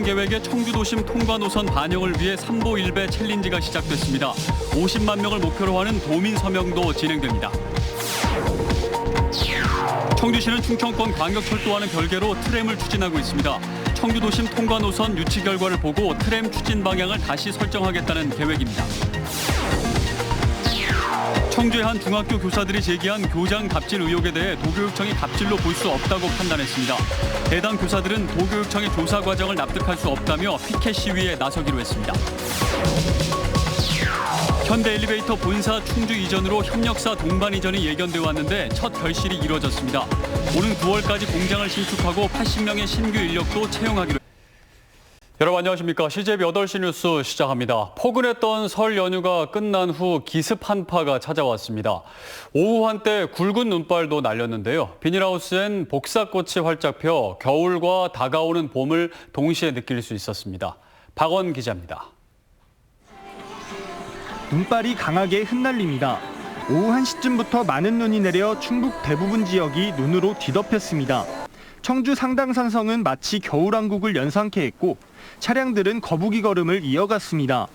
철도망 계획의 청주도심 통과 노선 반영을 위해 3보 1배 챌린지가 시작됐습니다. 50만 명을 목표로 하는 도민 서명도 진행됩니다. 청주시는 충청권 광역철도와는 별개로 트램을 추진하고 있습니다. 청주도심 통과 노선 유치 결과를 보고 트램 추진 방향을 다시 설정하겠다는 계획입니다. 청주의 한 중학교 교사들이 제기한 교장 갑질 의혹에 대해 도교육청이 갑질로 볼 수 없다고 판단했습니다. 해당 교사들은 도교육청의 조사 과정을 납득할 수 없다며 피켓 시위에 나서기로 했습니다. 현대엘리베이터 본사 충주 이전으로 협력사 동반 이전이 예견돼 왔는데 첫 결실이 이루어졌습니다. 오는 9월까지 공장을 신축하고 80명의 신규 인력도 채용하기로 했습니다. 여러분 안녕하십니까. CJB 8시 뉴스 시작합니다. 포근했던 설 연휴가 끝난 후 기습 한파가 찾아왔습니다. 오후 한때 굵은 눈발도 날렸는데요. 비닐하우스엔 복사꽃이 활짝 펴 겨울과 다가오는 봄을 동시에 느낄 수 있었습니다. 박원 기자입니다. 눈발이 강하게 흩날립니다. 오후 1시쯤부터 많은 눈이 내려 충북 대부분 지역이 눈으로 뒤덮였습니다. 청주 상당산성은 마치 겨울왕국을 연상케 했고 차량들은 거북이 걸음을 이어갔습니다.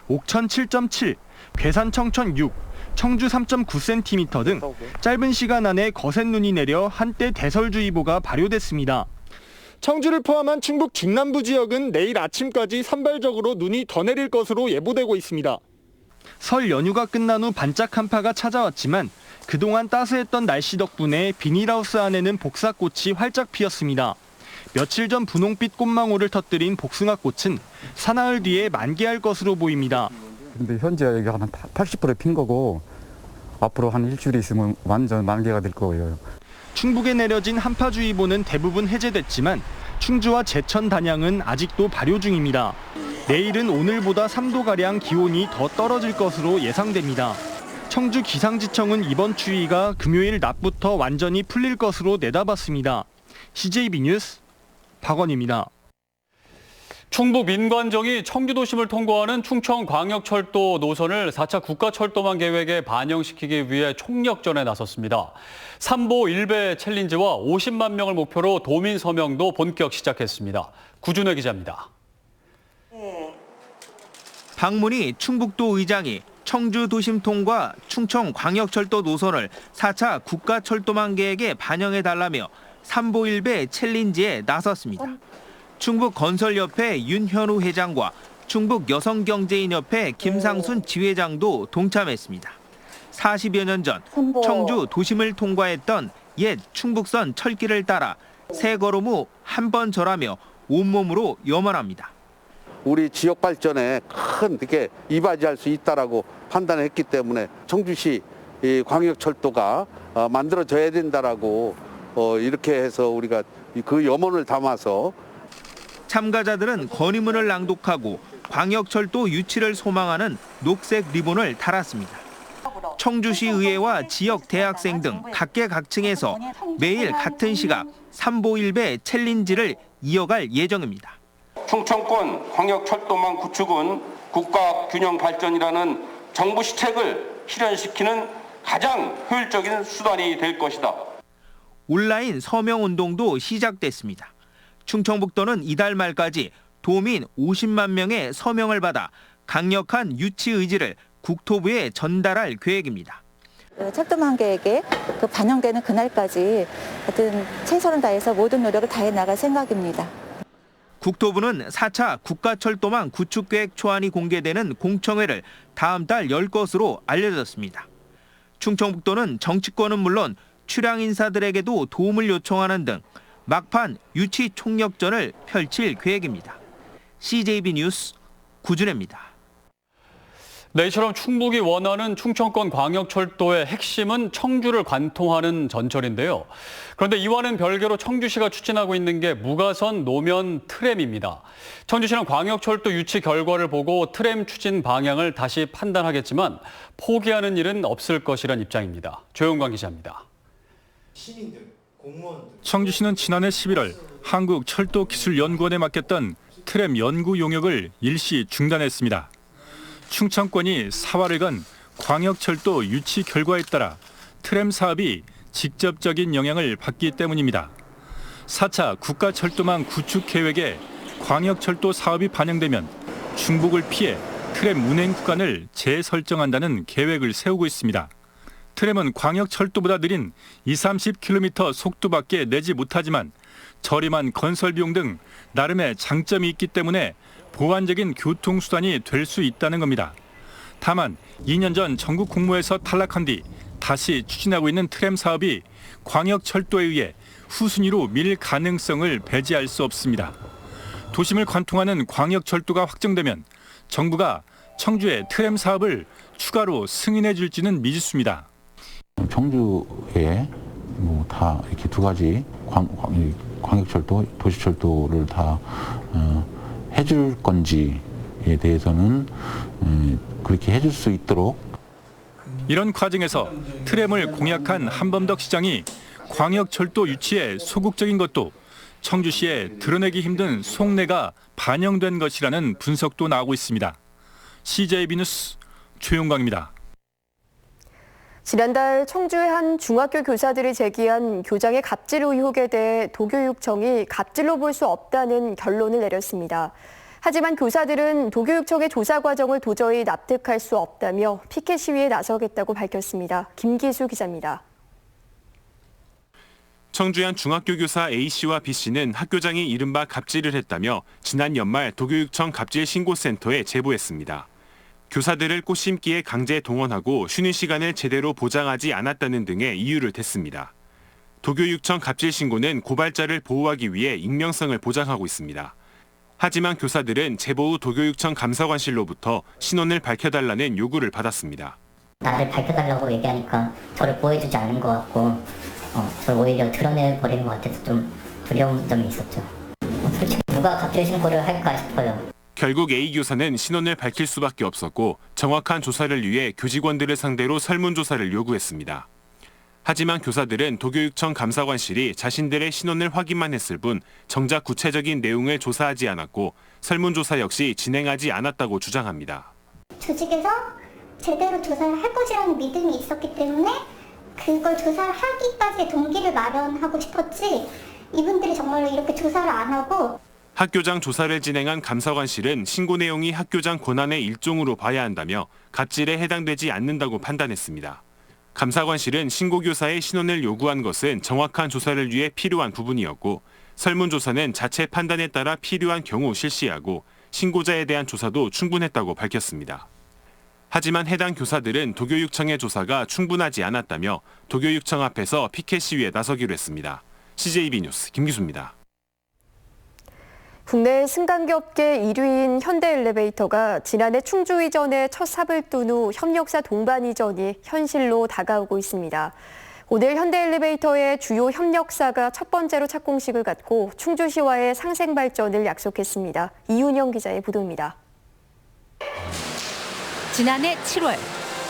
옥천 7.7, 괴산 청천 6, 청주 3.9cm 등 짧은 시간 안에 거센 눈이 내려 한때 대설주의보가 발효됐습니다. 청주를 포함한 충북 중남부 지역은 내일 아침까지 산발적으로 눈이 더 내릴 것으로 예보되고 있습니다. 설 연휴가 끝난 후 반짝 한파가 찾아왔지만 그동안 따스했던 날씨 덕분에 비닐하우스 안에는 복사꽃이 활짝 피었습니다. 며칠 전 분홍빛 꽃망울을 터뜨린 복숭아꽃은 사나흘 뒤에 만개할 것으로 보입니다. 근데 현재 여기 한 80% 핀 거고 앞으로 한 일주일 있으면 완전 만개가 될 거예요. 충북에 내려진 한파주의보는 대부분 해제됐지만 충주와 제천, 단양은 아직도 발효 중입니다. 내일은 오늘보다 3도가량 기온이 더 떨어질 것으로 예상됩니다. 청주 기상지청은 이번 추위가 금요일 낮부터 완전히 풀릴 것으로 내다봤습니다. CJB 뉴스 박원입니다. 충북 민관정이 청주도심을 통과하는 충청광역철도 노선을 4차 국가철도망 계획에 반영시키기 위해 총력전에 나섰습니다. 3보 1배 챌린지와 50만 명을 목표로 도민 서명도 본격 시작했습니다. 구준혜 기자입니다. 박문희 충북도 의장이 청주도심 통과 충청광역철도 노선을 4차 국가철도망 계획에 반영해달라며 3보 1배 챌린지에 나섰습니다. 충북건설협회 윤현우 회장과 충북여성경제인협회 김상순 지회장도 동참했습니다. 40여 년 전 청주 도심을 통과했던 옛 충북선 철길을 따라 새 걸음 후 한 번 절하며 온몸으로 염원합니다. 우리 지역 발전에 큰 이렇게 이바지할 수 있다라고 판단했기 때문에 청주시 광역철도가 만들어져야 된다라고 이렇게 해서 우리가 그 염원을 담아서 참가자들은 건의문을 낭독하고 광역철도 유치를 소망하는 녹색 리본을 달았습니다. 청주시 의회와 지역 대학생 등 각계각층에서 매일 같은 시각 3보 1배 챌린지를 이어갈 예정입니다. 충청권 광역철도망 구축은 국가 균형 발전이라는 정부 시책을 실현시키는 가장 효율적인 수단이 될 것이다. 온라인 서명운동도 시작됐습니다. 충청북도는 이달 말까지 도민 50만 명의 서명을 받아 강력한 유치 의지를 국토부에 전달할 계획입니다. 철도망 계획에 반영되는 그날까지 하여튼 최선을 다해서 모든 노력을 다해 나갈 생각입니다. 국토부는 4차 국가철도망 구축계획 초안이 공개되는 공청회를 다음 달 열 것으로 알려졌습니다. 충청북도는 정치권은 물론 출향 인사들에게도 도움을 요청하는 등 막판 유치 총력전을 펼칠 계획입니다. CJB 뉴스 구준혜입니다. 네, 이처럼 충북이 원하는 충청권 광역철도의 핵심은 청주를 관통하는 전철인데요. 그런데 이와는 별개로 청주시가 추진하고 있는 게 무가선 노면 트램입니다. 청주시는 광역철도 유치 결과를 보고 트램 추진 방향을 다시 판단하겠지만 포기하는 일은 없을 것이란 입장입니다. 조영광 기자입니다. 청주시는 지난해 11월 한국철도기술연구원에 맡겼던 트램 연구 용역을 일시 중단했습니다. 충청권이 사활을간 광역철도 유치 결과에 따라 트램 사업이 직접적인 영향을 받기 때문입니다. 4차 국가철도망 구축 계획에 광역철도 사업이 반영되면 중북을 피해 트램 운행 구간을 재설정한다는 계획을 세우고 있습니다. 트램은 광역철도보다 느린 20-30km 속도밖에 내지 못하지만 저렴한 건설 비용 등 나름의 장점이 있기 때문에 보완적인 교통수단이 될 수 있다는 겁니다. 다만 2년 전 전국 공모에서 탈락한 뒤 다시 추진하고 있는 트램 사업이 광역철도에 의해 후순위로 밀 가능성을 배제할 수 없습니다. 도심을 관통하는 광역철도가 확정되면 정부가 청주의 트램 사업을 추가로 승인해 줄지는 미지수입니다. 청주에 다 이렇게 두 가지 광역철도, 도시철도를 다 해줄 건지에 대해서는 그렇게 해줄 수 있도록. 이런 과정에서 트램을 공약한 한범덕 시장이 광역철도 유치에 소극적인 것도 청주시의 드러내기 힘든 속내가 반영된 것이라는 분석도 나오고 있습니다. CJB 뉴스 최용광입니다. 지난달 청주의 한 중학교 교사들이 제기한 교장의 갑질 의혹에 대해 도교육청이 갑질로 볼 수 없다는 결론을 내렸습니다. 하지만 교사들은 도교육청의 조사 과정을 도저히 납득할 수 없다며 피켓 시위에 나서겠다고 밝혔습니다. 김기수 기자입니다. 청주의 한 중학교 교사 A씨와 B씨는 학교장이 이른바 갑질을 했다며 지난 연말 도교육청 갑질신고센터에 제보했습니다. 교사들을 꽃 심기에 강제 동원하고 쉬는 시간을 제대로 보장하지 않았다는 등의 이유를 댔습니다. 도교육청 갑질신고는 고발자를 보호하기 위해 익명성을 보장하고 있습니다. 하지만 교사들은 제보 후 도교육청 감사관실로부터 신원을 밝혀달라는 요구를 받았습니다. 나를 밝혀달라고 얘기하니까 저를 보호해주지 않는 것 같고 저를 오히려 드러내버리는 것 같아서 좀 두려운 점이 있었죠. 솔직히 누가 갑질 신고를 할까 싶어요. 결국 A 교사는 신원을 밝힐 수밖에 없었고 정확한 조사를 위해 교직원들을 상대로 설문조사를 요구했습니다. 하지만 교사들은 도교육청 감사관실이 자신들의 신원을 확인만 했을 뿐 정작 구체적인 내용을 조사하지 않았고 설문조사 역시 진행하지 않았다고 주장합니다. 조직에서 제대로 조사를 할 것이라는 믿음이 있었기 때문에 그걸 조사를 하기까지의 동기를 마련하고 싶었지 이분들이 정말로 이렇게 조사를 안 하고 학교장 조사를 진행한 감사관실은 신고 내용이 학교장 권한의 일종으로 봐야 한다며 갑질에 해당되지 않는다고 판단했습니다. 감사관실은 신고교사의 신원을 요구한 것은 정확한 조사를 위해 필요한 부분이었고 설문조사는 자체 판단에 따라 필요한 경우 실시하고 신고자에 대한 조사도 충분했다고 밝혔습니다. 하지만 해당 교사들은 도교육청의 조사가 충분하지 않았다며 도교육청 앞에서 피켓 시위에 나서기로 했습니다. CJB 뉴스 김기수입니다. 국내 승강기 업계 1위인 현대엘리베이터가 지난해 충주 이전에 첫 삽을 뚠 후 협력사 동반 이전이 현실로 다가오고 있습니다. 오늘 현대엘리베이터의 주요 협력사가 첫 번째로 착공식을 갖고 충주시와의 상생 발전을 약속했습니다. 이윤영 기자의 보도입니다. 지난해 7월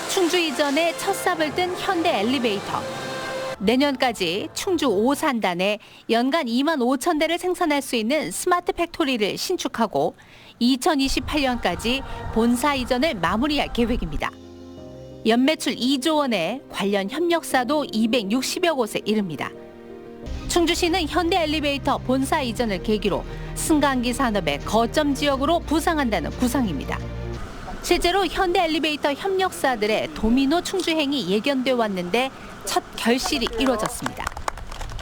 충주 이전에 첫 삽을 뜬 현대엘리베이터. 내년까지 충주 5산단에 연간 2만 5천 대를 생산할 수 있는 스마트 팩토리를 신축하고 2028년까지 본사 이전을 마무리할 계획입니다. 연매출 2조 원에 관련 협력사도 260여 곳에 이릅니다. 충주시는 현대엘리베이터 본사 이전을 계기로 승강기 산업의 거점 지역으로 부상한다는 구상입니다. 실제로 현대엘리베이터 협력사들의 도미노 충주행이 예견돼 왔는데 첫 결실이 이루어졌습니다.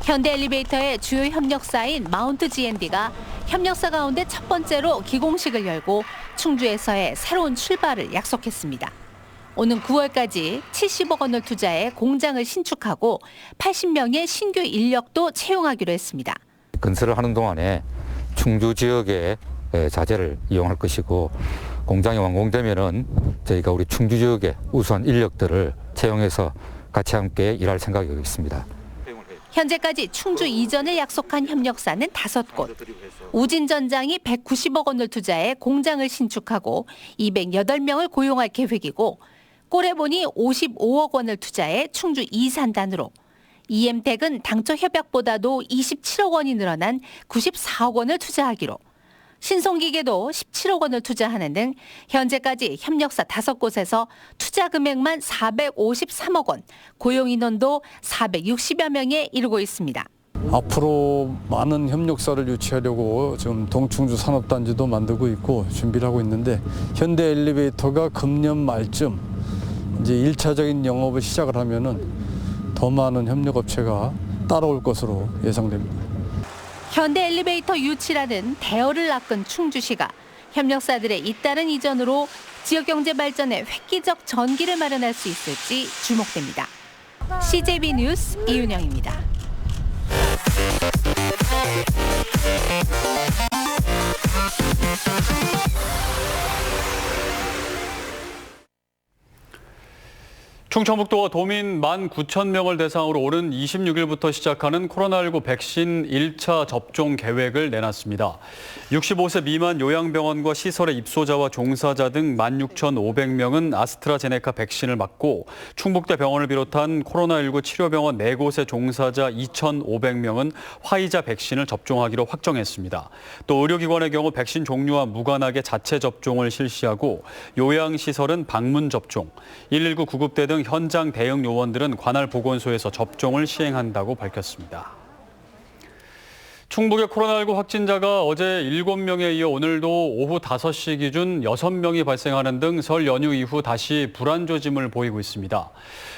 현대엘리베이터의 주요 협력사인 마운트 G&D가 협력사 가운데 첫 번째로 기공식을 열고 충주에서의 새로운 출발을 약속했습니다. 오는 9월까지 70억 원을 투자해 공장을 신축하고 80명의 신규 인력도 채용하기로 했습니다. 건설을 하는 동안에 충주 지역의 자재를 이용할 것이고 공장이 완공되면은 저희가 우리 충주 지역의 우수한 인력들을 채용해서 같이 함께 일할 생각이 있습니다. 현재까지 충주 이전을 약속한 협력사는 5곳. 우진전장이 190억 원을 투자해 공장을 신축하고 208명을 고용할 계획이고 꼬레본이 55억 원을 투자해 충주 2산단으로 EM텍은 당초 협약보다도 27억 원이 늘어난 94억 원을 투자하기로 신송기계도 17억 원을 투자하는 등 현재까지 협력사 5곳에서 투자 금액만 453억 원, 고용 인원도 460여 명에 이르고 있습니다. 앞으로 많은 협력사를 유치하려고 지금 동충주 산업단지도 만들고 있고 준비를 하고 있는데 현대 엘리베이터가 금년 말쯤 이제 1차적인 영업을 시작을 하면은 더 많은 협력업체가 따라올 것으로 예상됩니다. 현대 엘리베이터 유치라는 대열을 낚은 충주시가 협력사들의 잇따른 이전으로 지역 경제 발전에 획기적 전기를 마련할 수 있을지 주목됩니다. CJB 뉴스 이윤영입니다. 충청북도가 도민 19,000명을 대상으로 오는 26일부터 시작하는 코로나19 백신 1차 접종 계획을 내놨습니다. 65세 미만 요양병원과 시설의 입소자와 종사자 등 16,500명은 아스트라제네카 백신을 맞고 충북대 병원을 비롯한 코로나19 치료병원 4곳의 종사자 2,500명은 화이자 백신을 접종하기로 확정했습니다. 또 의료기관의 경우 백신 종류와 무관하게 자체 접종을 실시하고 요양시설은 방문 접종, 119 구급대 등 현장 대응 요원들은 관할 보건소에서 접종을 시행한다고 밝혔습니다. 충북의 코로나19 확진자가 어제 7명에 이어 오늘도 오후 5시 기준 6명이 발생하는 등 설 연휴 이후 다시 불안 조짐을 보이고 있습니다.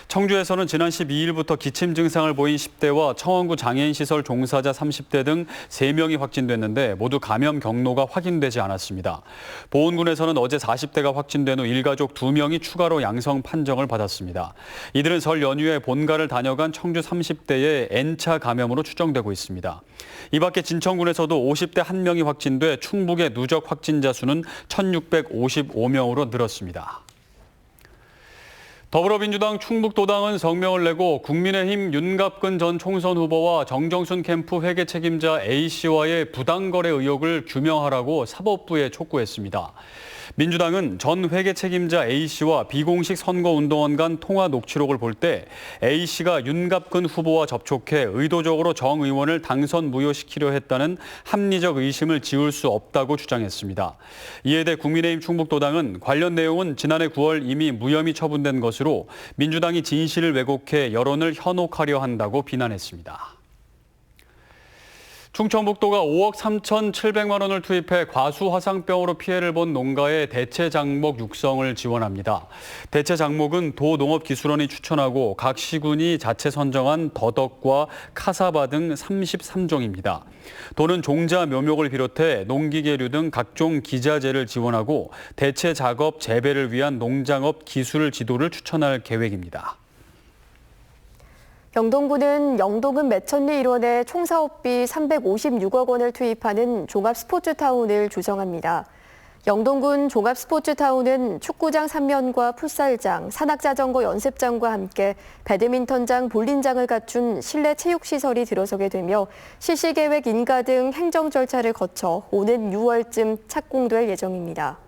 청주에서는 지난 12일부터 기침 증상을 보인 10대와 청원구 장애인시설 종사자 30대 등 3명이 확진됐는데 모두 감염 경로가 확인되지 않았습니다. 보은군에서는 어제 40대가 확진된 후 일가족 2명이 추가로 양성 판정을 받았습니다. 이들은 설 연휴에 본가를 다녀간 청주 30대의 N차 감염으로 추정되고 있습니다. 이 밖에 진천군에서도 50대 1명이 확진돼 충북의 누적 확진자 수는 1,655명으로 늘었습니다. 더불어민주당 충북도당은 성명을 내고 국민의힘 윤갑근 전 총선 후보와 정정순 캠프 회계 책임자 A씨와의 부당거래 의혹을 규명하라고 사법부에 촉구했습니다. 민주당은 전 회계 책임자 A씨와 비공식 선거운동원 간 통화 녹취록을 볼 때 A씨가 윤갑근 후보와 접촉해 의도적으로 정 의원을 당선 무효시키려 했다는 합리적 의심을 지울 수 없다고 주장했습니다. 이에 대해 국민의힘 충북도당은 관련 내용은 지난해 9월 이미 무혐의 처분된 것으로 민주당이 진실을 왜곡해 여론을 현혹하려 한다고 비난했습니다. 충청북도가 5억 3,700만 원을 투입해 과수 화상병으로 피해를 본 농가의 대체 장목 육성을 지원합니다. 대체 장목은 도농업기술원이 추천하고 각 시군이 자체 선정한 더덕과 카사바 등 33종입니다. 도는 종자 묘목을 비롯해 농기계류 등 각종 기자재를 지원하고 대체 작업 재배를 위한 농장업 기술 지도를 추천할 계획입니다. 영동군은 영동군 매천리 일원에 총 사업비 356억 원을 투입하는 종합스포츠타운을 조성합니다. 영동군 종합스포츠타운은 축구장 3면과 풋살장, 산악자전거 연습장과 함께 배드민턴장, 볼링장을 갖춘 실내 체육시설이 들어서게 되며 실시계획 인가 등 행정 절차를 거쳐 오는 6월쯤 착공될 예정입니다.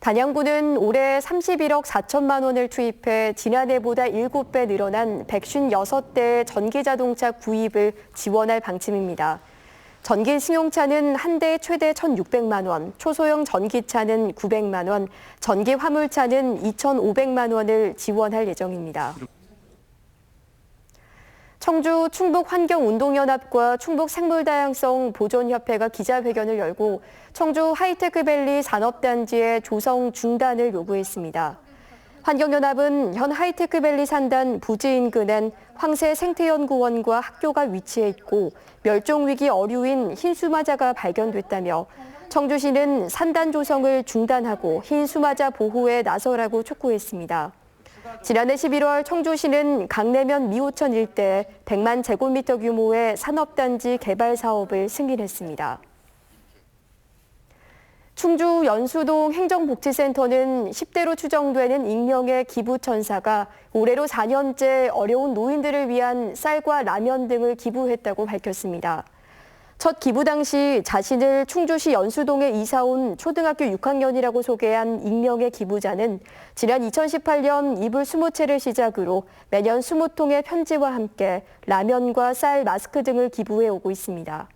단양군은 올해 31억 4천만 원을 투입해 지난해보다 7배 늘어난 156대의 전기자동차 구입을 지원할 방침입니다. 전기 승용차는 한 대에 최대 1,600만 원, 초소형 전기차는 900만 원, 전기 화물차는 2,500만 원을 지원할 예정입니다. 청주 충북환경운동연합과 충북생물다양성 보존협회가 기자회견을 열고 청주 하이테크밸리 산업단지의 조성 중단을 요구했습니다. 환경연합은 현 하이테크밸리 산단 부지 인근엔 황새 생태연구원과 학교가 위치해 있고 멸종위기 어류인 흰수마자가 발견됐다며 청주시는 산단 조성을 중단하고 흰수마자 보호에 나서라고 촉구했습니다. 지난해 11월 청주시는 강내면 미호천 일대에 100만 제곱미터 규모의 산업단지 개발 사업을 승인했습니다. 충주 연수동 행정복지센터는 10대로 추정되는 익명의 기부천사가 올해로 4년째 어려운 노인들을 위한 쌀과 라면 등을 기부했다고 밝혔습니다. 첫 기부 당시 자신을 충주시 연수동에 이사온 초등학교 6학년이라고 소개한 익명의 기부자는 지난 2018년 이불 20채를 시작으로 매년 20통의 편지와 함께 라면과 쌀, 마스크 등을 기부해 오고 있습니다.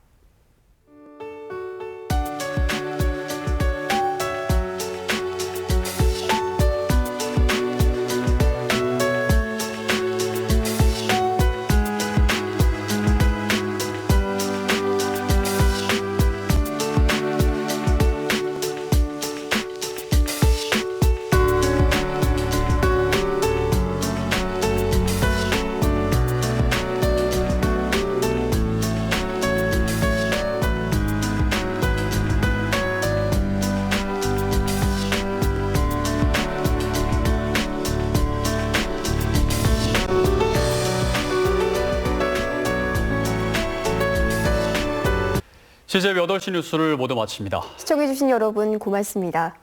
CJB 8시 뉴스를 모두 마칩니다. 시청해주신 여러분 고맙습니다.